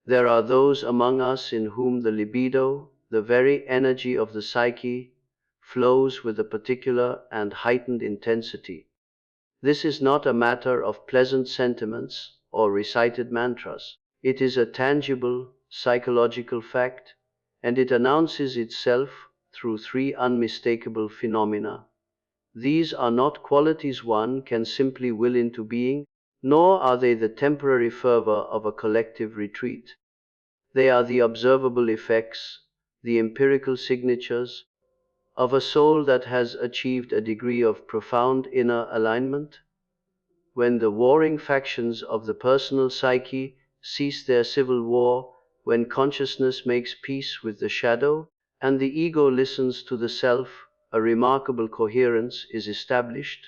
There are those among us in whom the libido, the very energy of the psyche, flows with a particular and heightened intensity. This is not a matter of pleasant sentiments or recited mantras. It is a tangible, psychological fact, and it announces itself through three unmistakable phenomena. These are not qualities one can simply will into being, nor are they the temporary fervor of a collective retreat. They are the observable effects, the empirical signatures, of a soul that has achieved a degree of profound inner alignment. When the warring factions of the personal psyche cease their civil war, when consciousness makes peace with the shadow, and the ego listens to the self, a remarkable coherence is established.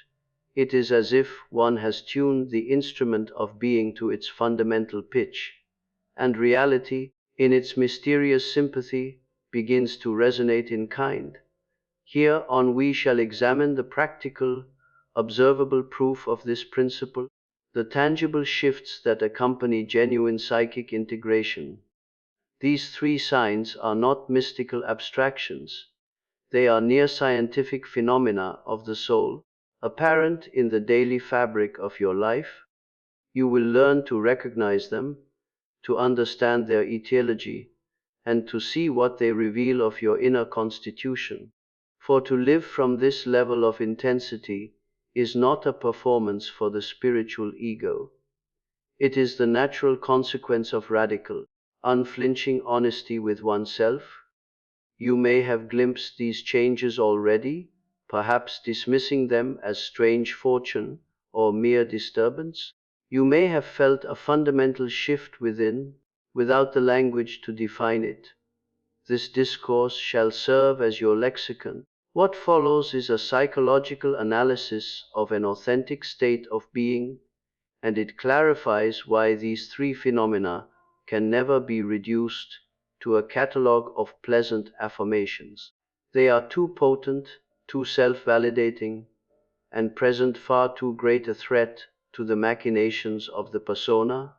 It is as if one has tuned the instrument of being to its fundamental pitch, and reality, in its mysterious sympathy, begins to resonate in kind. Here on we shall examine the practical, observable proof of this principle, the tangible shifts that accompany genuine psychic integration. These three signs are not mystical abstractions. They are near scientific phenomena of the soul, apparent in the daily fabric of your life. You will learn to recognize them, to understand their etiology, and to see what they reveal of your inner constitution. For to live from this level of intensity is not a performance for the spiritual ego. It is the natural consequence of radical, unflinching honesty with oneself. You may have glimpsed these changes already, perhaps dismissing them as strange fortune or mere disturbance. You may have felt a fundamental shift within, without the language to define it. This discourse shall serve as your lexicon. What follows is a psychological analysis of an authentic state of being, and it clarifies why these three phenomena can never be reduced to a catalogue of pleasant affirmations. They are too potent, too self-validating, and present far too great a threat to the machinations of the persona.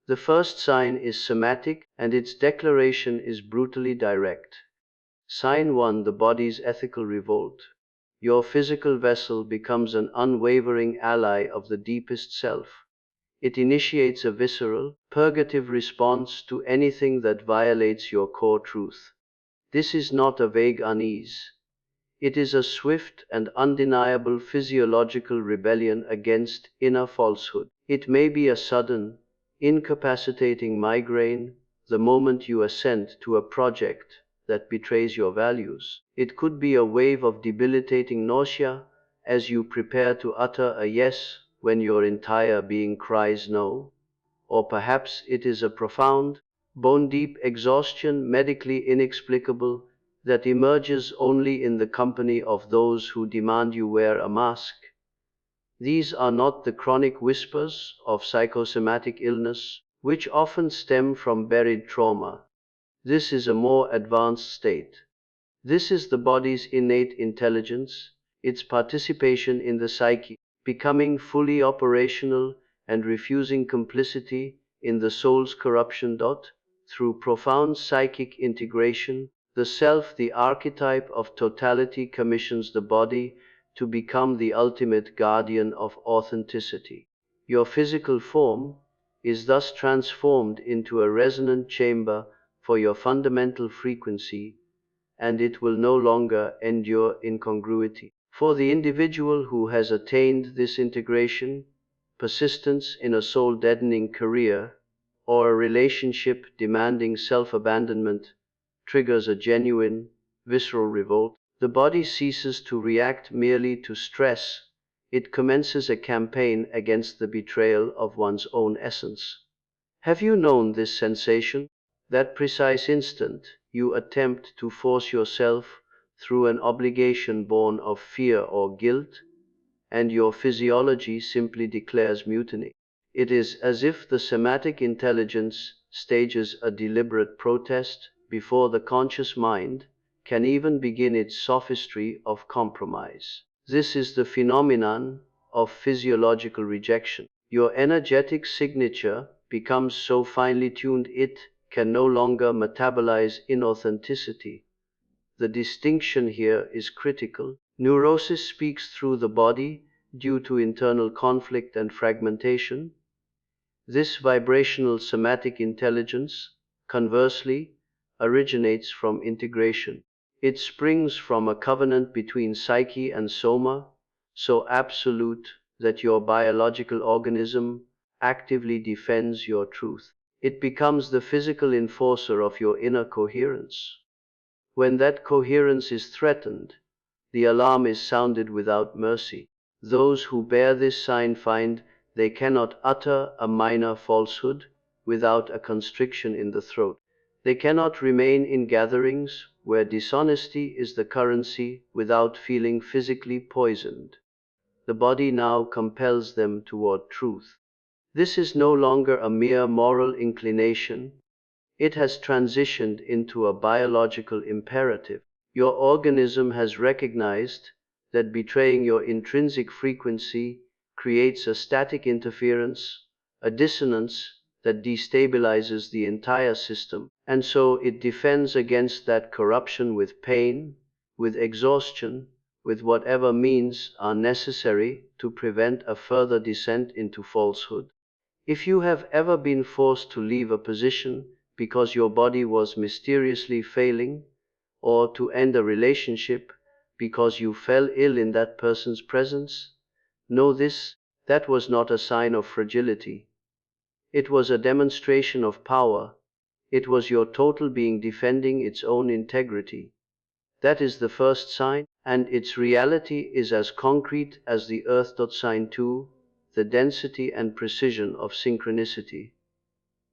The first sign is somatic, and its declaration is brutally direct. Sign 1: the body's ethical revolt. Your physical vessel becomes an unwavering ally of the deepest self. It initiates a visceral, purgative response to anything that violates your core truth. This is not a vague unease. It is a swift and undeniable physiological rebellion against inner falsehood. It may be a sudden, incapacitating migraine the moment you assent to a project that betrays your values. It could be a wave of debilitating nausea as you prepare to utter a yes when your entire being cries no. Or perhaps it is a profound, bone-deep exhaustion, medically inexplicable, that emerges only in the company of those who demand you wear a mask. These are not the chronic whispers of psychosomatic illness, which often stem from buried trauma. This is a more advanced state. This is the body's innate intelligence, its participation in the psyche, becoming fully operational and refusing complicity in the soul's corruption. Through profound psychic integration, the self, the archetype of totality, commissions the body to become the ultimate guardian of authenticity. Your physical form is thus transformed into a resonant chamber for your fundamental frequency, and it will no longer endure incongruity. For the individual who has attained this integration, persistence in a soul-deadening career or a relationship demanding self-abandonment triggers a genuine, visceral revolt. The body ceases to react merely to stress. It commences a campaign against the betrayal of one's own essence. Have you known this sensation? That precise instant you attempt to force yourself through an obligation born of fear or guilt, and your physiology simply declares mutiny. It is as if the somatic intelligence stages a deliberate protest before the conscious mind can even begin its sophistry of compromise. This is the phenomenon of physiological rejection. Your energetic signature becomes so finely tuned it can no longer metabolize inauthenticity. The distinction here is critical. Neurosis speaks through the body due to internal conflict and fragmentation. This vibrational somatic intelligence, conversely, originates from integration. It springs from a covenant between psyche and soma, so absolute that your biological organism actively defends your truth. It becomes the physical enforcer of your inner coherence. When that coherence is threatened, the alarm is sounded without mercy. Those who bear this sign find they cannot utter a minor falsehood without a constriction in the throat. They cannot remain in gatherings where dishonesty is the currency without feeling physically poisoned. The body now compels them toward truth. This is no longer a mere moral inclination. It has transitioned into a biological imperative. Your organism has recognized that betraying your intrinsic frequency creates a static interference, a dissonance that destabilizes the entire system, and so it defends against that corruption with pain, with exhaustion, with whatever means are necessary to prevent a further descent into falsehood. If you have ever been forced to leave a position because your body was mysteriously failing, or to end a relationship because you fell ill in that person's presence, know this: that was not a sign of fragility. It was a demonstration of power. It was your total being defending its own integrity. That is the first sign, and its reality is as concrete as the earth. Sign 2, the density and precision of synchronicity.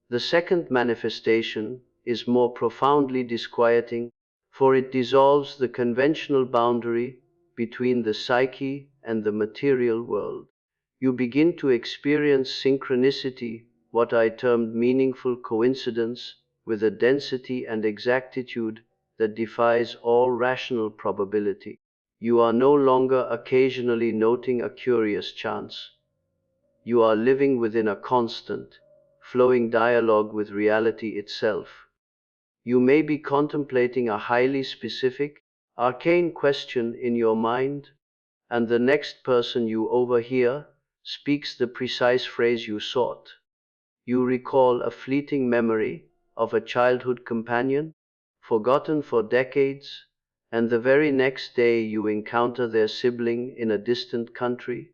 The second manifestation is more profoundly disquieting, for it dissolves the conventional boundary between the psyche and the material world. You begin to experience synchronicity, what I termed meaningful coincidence, with a density and exactitude that defies all rational probability. You are no longer occasionally noting a curious chance. You are living within a constant, flowing dialogue with reality itself. You may be contemplating a highly specific, arcane question in your mind, and the next person you overhear speaks the precise phrase you sought. You recall a fleeting memory of a childhood companion, forgotten for decades, and the very next day you encounter their sibling in a distant country.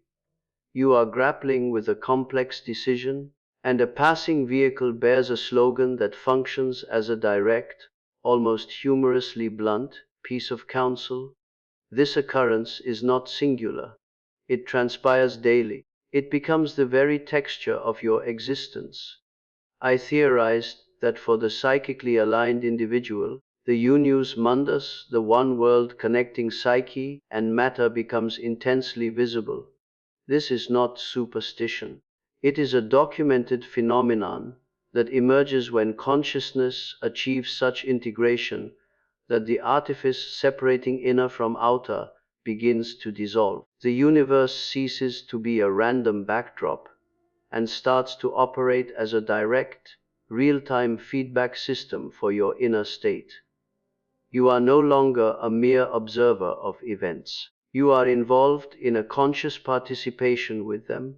You are grappling with a complex decision, and a passing vehicle bears a slogan that functions as a direct, almost humorously blunt, piece of counsel. This occurrence is not singular. It transpires daily. It becomes the very texture of your existence. I theorized that for the psychically aligned individual, the unius mundus, the one world connecting psyche and matter, becomes intensely visible. This is not superstition. It is a documented phenomenon that emerges when consciousness achieves such integration that the artifice separating inner from outer begins to dissolve. The universe ceases to be a random backdrop and starts to operate as a direct, real-time feedback system for your inner state. You are no longer a mere observer of events. You are involved in a conscious participation with them.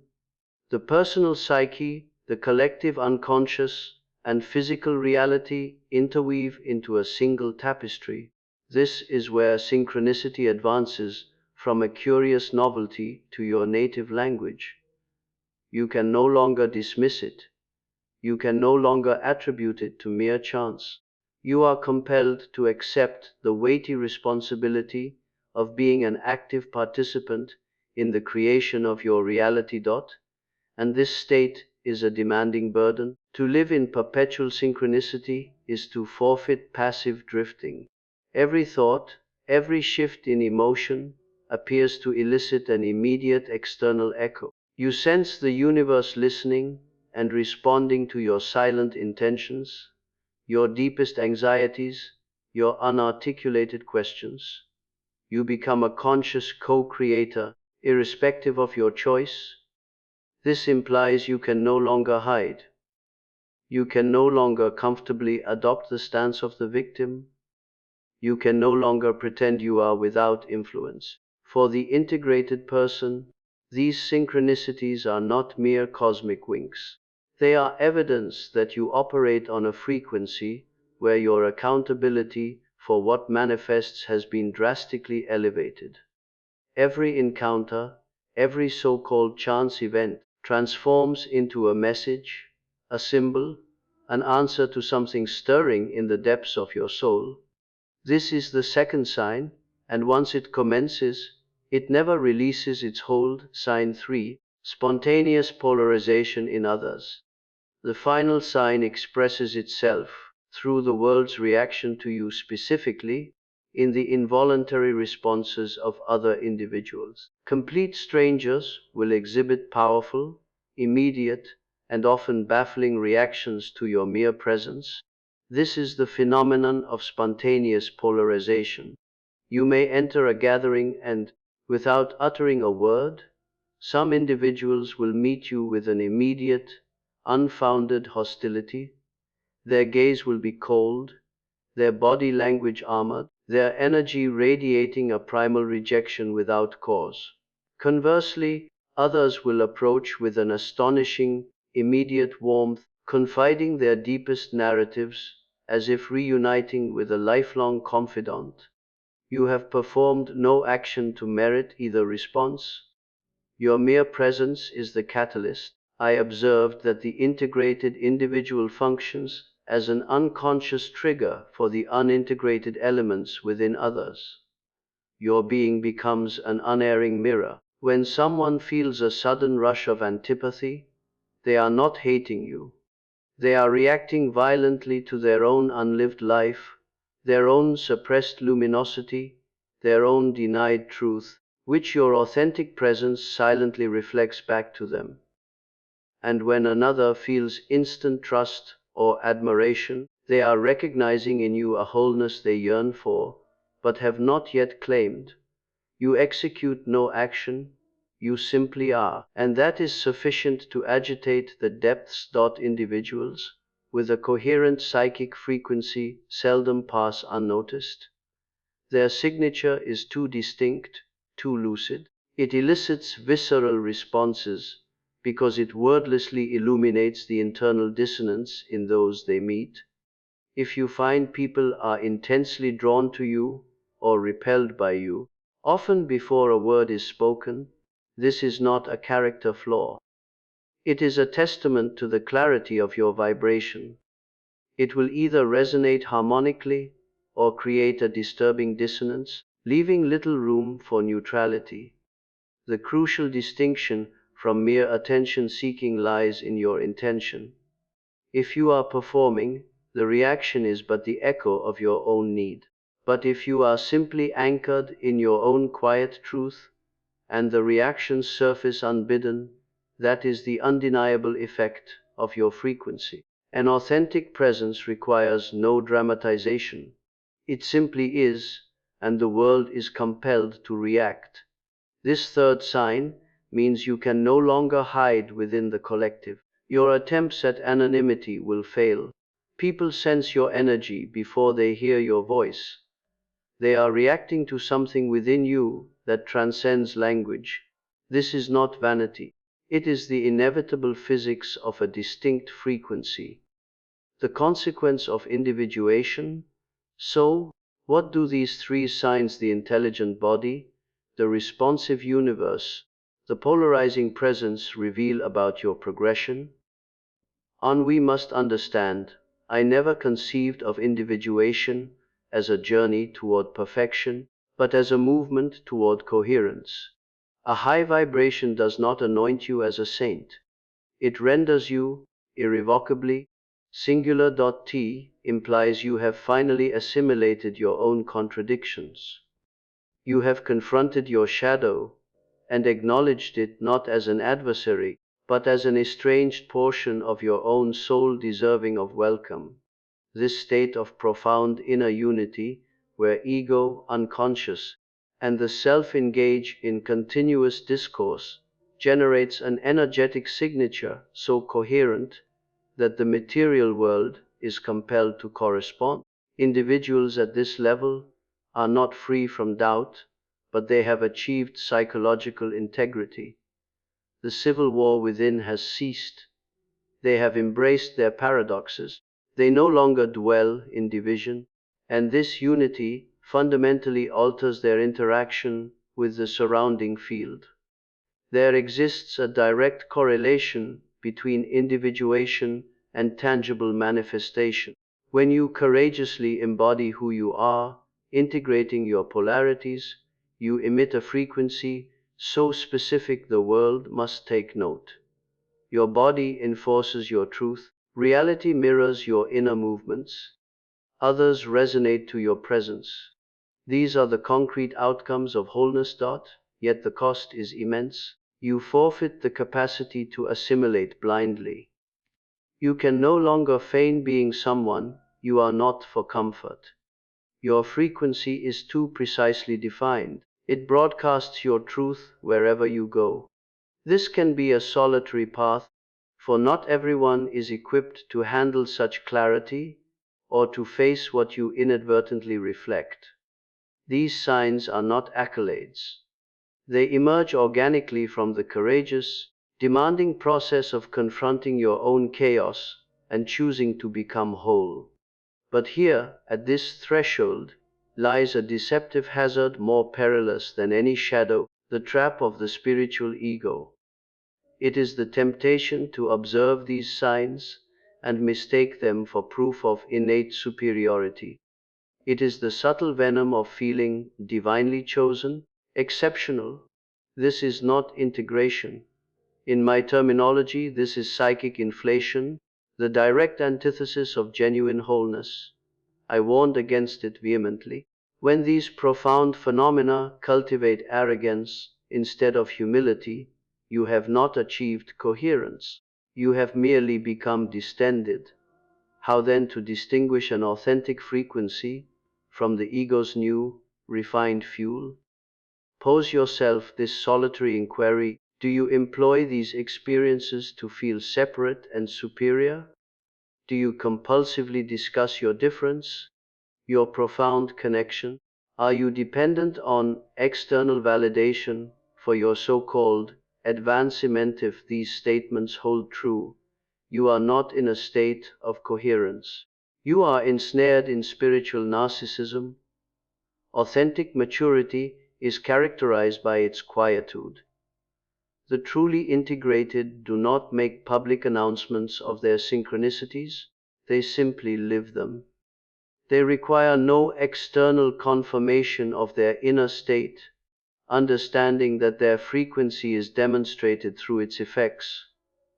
The personal psyche, the collective unconscious, and physical reality interweave into a single tapestry. This is where synchronicity advances from a curious novelty to your native language. You can no longer dismiss it. You can no longer attribute it to mere chance. You are compelled to accept the weighty responsibility of being an active participant in the creation of your reality. And this state is a demanding burden. To live in perpetual synchronicity is to forfeit passive drifting. Every thought, every shift in emotion appears to elicit an immediate external echo. You sense the universe listening and responding to your silent intentions, your deepest anxieties, your unarticulated questions. You become a conscious co-creator, irrespective of your choice. This implies you can no longer hide. You can no longer comfortably adopt the stance of the victim. You can no longer pretend you are without influence. For the integrated person, these synchronicities are not mere cosmic winks. They are evidence that you operate on a frequency where your accountability for what manifests has been drastically elevated. Every encounter, every so-called chance event, transforms into a message, a symbol, an answer to something stirring in the depths of your soul. This is the second sign, and once it commences, it never releases its hold. Sign 3, spontaneous polarization in others. The final sign expresses itself through the world's reaction to you specifically in the involuntary responses of other individuals. Complete strangers will exhibit powerful, immediate, and often baffling reactions to your mere presence. This is the phenomenon of spontaneous polarization. You may enter a gathering and, without uttering a word, some individuals will meet you with an immediate, unfounded hostility. Their gaze will be cold, their body language armored, their energy radiating a primal rejection without cause. Conversely, others will approach with an astonishing, immediate warmth, confiding their deepest narratives, as if reuniting with a lifelong confidant. You have performed no action to merit either response. Your mere presence is the catalyst. I observed that the integrated individual functions as an unconscious trigger for the unintegrated elements within others. Your being becomes an unerring mirror. When someone feels a sudden rush of antipathy, they are not hating you. They are reacting violently to their own unlived life, their own suppressed luminosity, their own denied truth, which your authentic presence silently reflects back to them. And when another feels instant trust or admiration, they are recognizing in you a wholeness they yearn for, but have not yet claimed. You execute no action, you simply are, and that is sufficient to agitate the depths. Individuals with a coherent psychic frequency seldom pass unnoticed. Their signature is too distinct, too lucid. It elicits visceral responses because it wordlessly illuminates the internal dissonance in those they meet. If you find people are intensely drawn to you or repelled by you, often before a word is spoken, this is not a character flaw. It is a testament to the clarity of your vibration. It will either resonate harmonically or create a disturbing dissonance, leaving little room for neutrality. The crucial distinction from mere attention seeking lies in your intention. If you are performing, the reaction is but the echo of your own need. But if you are simply anchored in your own quiet truth, and the reactions surface unbidden, that is the undeniable effect of your frequency. An authentic presence requires no dramatization. It simply is, and the world is compelled to react. This third sign means you can no longer hide within the collective. Your attempts at anonymity will fail. People sense your energy before they hear your voice. They are reacting to something within you that transcends language. This is not vanity. It is the inevitable physics of a distinct frequency. The consequence of individuation. So, what do these three signs, the intelligent body, the responsive universe, the polarizing presence, reveal about your progression? We must understand, I never conceived of individuation as a journey toward perfection, but as a movement toward coherence. A high vibration does not anoint you as a saint. It renders you irrevocably singular. T implies you have finally assimilated your own contradictions. You have confronted your shadow and acknowledged it not as an adversary, but as an estranged portion of your own soul deserving of welcome. This state of profound inner unity, where ego, unconscious, and the self engage in continuous discourse, generates an energetic signature so coherent that the material world is compelled to correspond. Individuals at this level are not free from doubt, but they have achieved psychological integrity. The civil war within has ceased. They have embraced their paradoxes. They no longer dwell in division, and this unity fundamentally alters their interaction with the surrounding field. There exists a direct correlation between individuation and tangible manifestation. When you courageously embody who you are, integrating your polarities, you emit a frequency so specific the world must take note. Your body enforces your truth, reality mirrors your inner movements, others resonate to your presence. These are the concrete outcomes of wholeness. Yet the cost is immense. You forfeit the capacity to assimilate blindly. You can no longer feign being someone you are not for comfort. Your frequency is too precisely defined. It broadcasts your truth wherever you go. This can be a solitary path, for not everyone is equipped to handle such clarity or to face what you inadvertently reflect. These signs are not accolades. They emerge organically from the courageous, demanding process of confronting your own chaos and choosing to become whole. But here, at this threshold, lies a deceptive hazard more perilous than any shadow, the trap of the spiritual ego. It is the temptation to observe these signs and mistake them for proof of innate superiority. It is the subtle venom of feeling divinely chosen, exceptional. This is not integration. In my terminology, this is psychic inflation, the direct antithesis of genuine wholeness. I warned against it vehemently. When these profound phenomena cultivate arrogance instead of humility, you have not achieved coherence. You have merely become distended. How then to distinguish an authentic frequency from the ego's new, refined fuel? Pose yourself this solitary inquiry: do you employ these experiences to feel separate and superior? Do you compulsively discuss your difference, your profound connection? Are you dependent on external validation for your so-called advancement? If these statements hold true, you are not in a state of coherence. You are ensnared in spiritual narcissism. Authentic maturity is characterized by its quietude. The truly integrated do not make public announcements of their synchronicities, they simply live them. They require no external confirmation of their inner state, understanding that their frequency is demonstrated through its effects,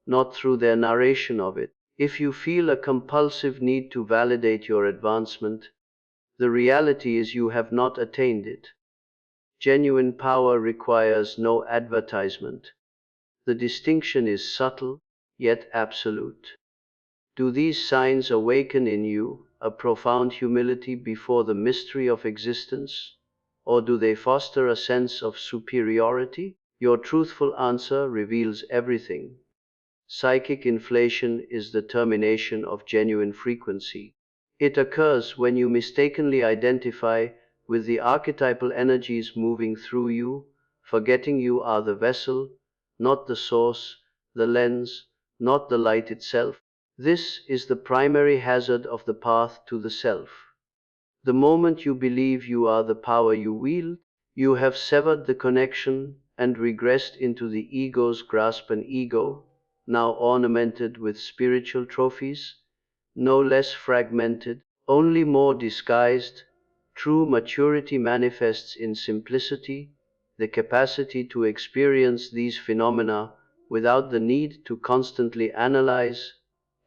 not through their narration of it. If you feel a compulsive need to validate your advancement, the reality is you have not attained it. Genuine power requires no advertisement. The distinction is subtle, yet absolute. Do these signs awaken in you a profound humility before the mystery of existence, or do they foster a sense of superiority? Your truthful answer reveals everything. Psychic inflation is the termination of genuine frequency. It occurs when you mistakenly identify with the archetypal energies moving through you, forgetting you are the vessel, not the source, the lens, not the light itself. This is the primary hazard of the path to the self. The moment you believe you are the power you wield, you have severed the connection and regressed into the ego's grasp. An ego, now ornamented with spiritual trophies, no less fragmented, only more disguised. True maturity manifests in simplicity, the capacity to experience these phenomena without the need to constantly analyze,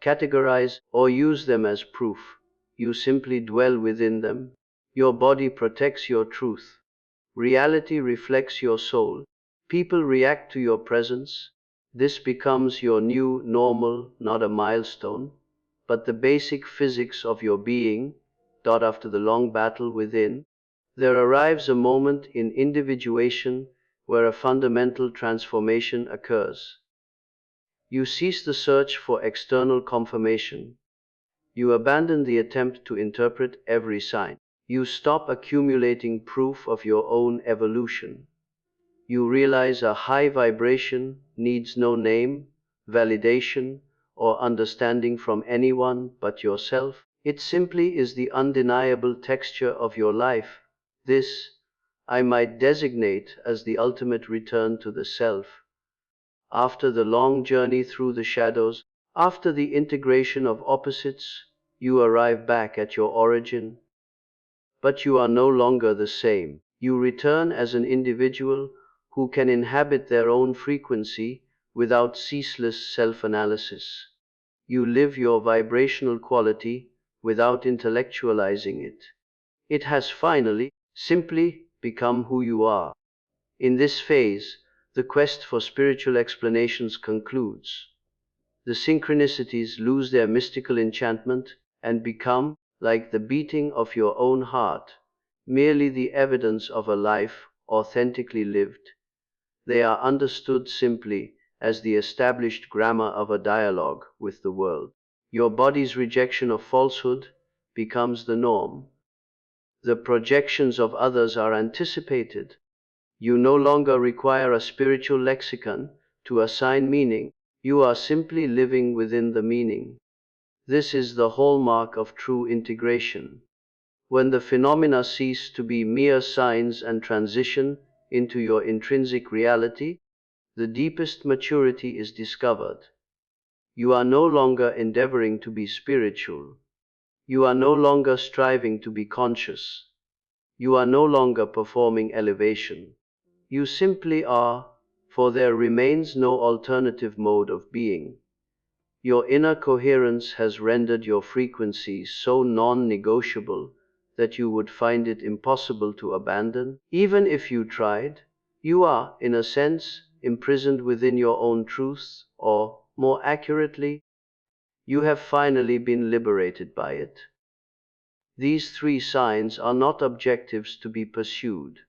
categorize, or use them as proof. You simply dwell within them. Your body protects your truth. Reality reflects your soul. People react to your presence. This becomes your new normal, not a milestone, but the basic physics of your being. After the long battle within, there arrives a moment in individuation where a fundamental transformation occurs. You cease the search for external confirmation. You abandon the attempt to interpret every sign. You stop accumulating proof of your own evolution. You realize a high vibration needs no name, validation, or understanding from anyone but yourself. It simply is the undeniable texture of your life. This, I might designate as the ultimate return to the self. After the long journey through the shadows, after the integration of opposites, you arrive back at your origin. But you are no longer the same. You return as an individual who can inhabit their own frequency without ceaseless self-analysis. You live your vibrational quality without intellectualizing it. It has finally, simply become who you are. In this phase, the quest for spiritual explanations concludes. The synchronicities lose their mystical enchantment and become, like the beating of your own heart, merely the evidence of a life authentically lived. They are understood simply as the established grammar of a dialogue with the world. Your body's rejection of falsehood becomes the norm. The projections of others are anticipated. You no longer require a spiritual lexicon to assign meaning. You are simply living within the meaning. This is the hallmark of true integration. When the phenomena cease to be mere signs and transition into your intrinsic reality, the deepest maturity is discovered. You are no longer endeavoring to be spiritual. You are no longer striving to be conscious. You are no longer performing elevation. You simply are, for there remains no alternative mode of being. Your inner coherence has rendered your frequency so non-negotiable that you would find it impossible to abandon. Even if you tried, you are, in a sense, imprisoned within your own truth, or, more accurately, you have finally been liberated by it. These three signs are not objectives to be pursued.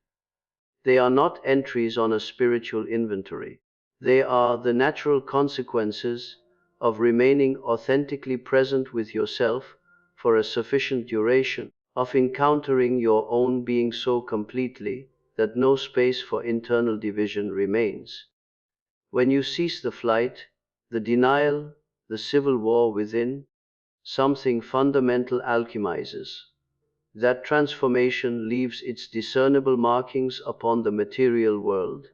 They are not entries on a spiritual inventory. They are the natural consequences of remaining authentically present with yourself for a sufficient duration, of encountering your own being so completely that no space for internal division remains. When you cease the flight, the denial, the civil war within, something fundamental alchemizes. That transformation leaves its discernible markings upon the material world.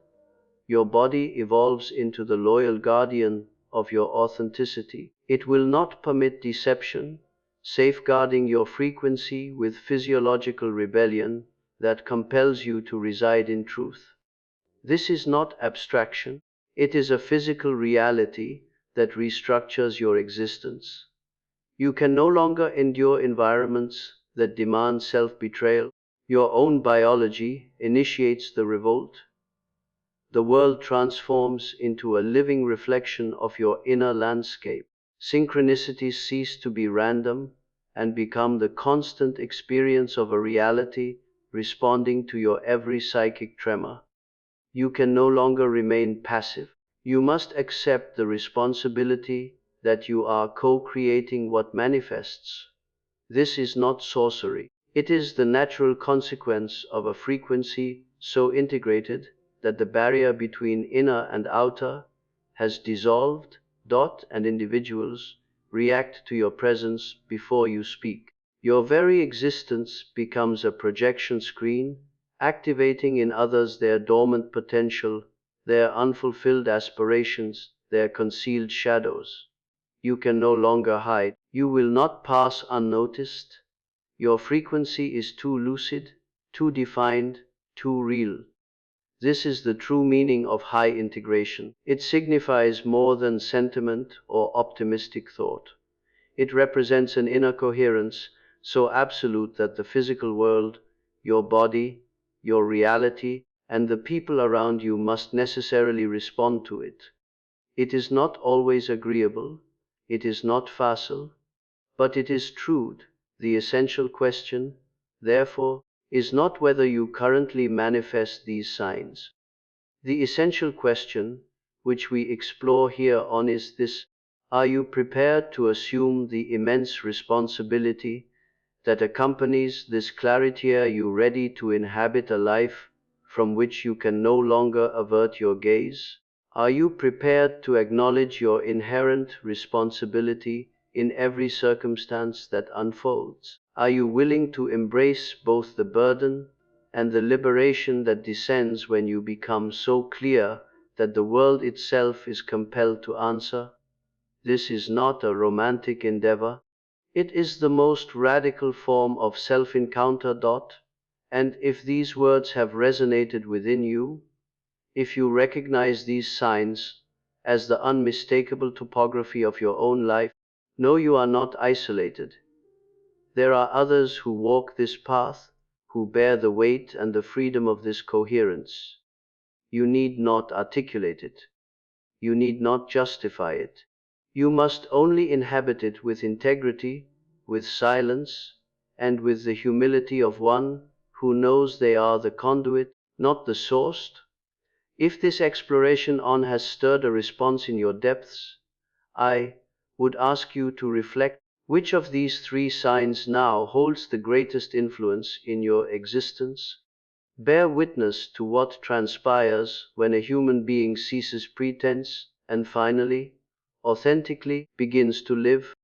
Your body evolves into the loyal guardian of your authenticity. It will not permit deception, safeguarding your frequency with physiological rebellion that compels you to reside in truth. This is not abstraction, it is a physical reality that restructures your existence. You can no longer endure environments that demand self-betrayal. Your own biology initiates the revolt. The world transforms into a living reflection of your inner landscape. Synchronicities cease to be random and become the constant experience of a reality responding to your every psychic tremor. You can no longer remain passive. You must accept the responsibility that you are co-creating what manifests. This is not sorcery. It is the natural consequence of a frequency so integrated that the barrier between inner and outer has dissolved, and individuals react to your presence before you speak. Your very existence becomes a projection screen, activating in others their dormant potential, their unfulfilled aspirations, their concealed shadows. You can no longer hide. You will not pass unnoticed. Your frequency is too lucid, too defined, too real. This is the true meaning of high integration. It signifies more than sentiment or optimistic thought. It represents an inner coherence so absolute that the physical world, your body, your reality, and the people around you must necessarily respond to it. It is not always agreeable, it is not facile, but it is truth. The essential question, therefore, is not whether you currently manifest these signs. The essential question, which we explore here on is this: are you prepared to assume the immense responsibility that accompanies this clarity? Are you ready to inhabit a life from which you can no longer avert your gaze? Are you prepared to acknowledge your inherent responsibility in every circumstance that unfolds? Are you willing to embrace both the burden and the liberation that descends when you become so clear that the world itself is compelled to answer? This is not a romantic endeavor. It is the most radical form of self-encounter. And if these words have resonated within you, if you recognize these signs as the unmistakable topography of your own life, know you are not isolated. There are others who walk this path, who bear the weight and the freedom of this coherence. You need not articulate it. You need not justify it. You must only inhabit it with integrity, with silence, and with the humility of one who knows they are the conduit, not the source. If this exploration on has stirred a response in your depths, I would ask you to reflect: which of these three signs now holds the greatest influence in your existence? Bear witness to what transpires when a human being ceases pretense and finally, authentically, begins to live.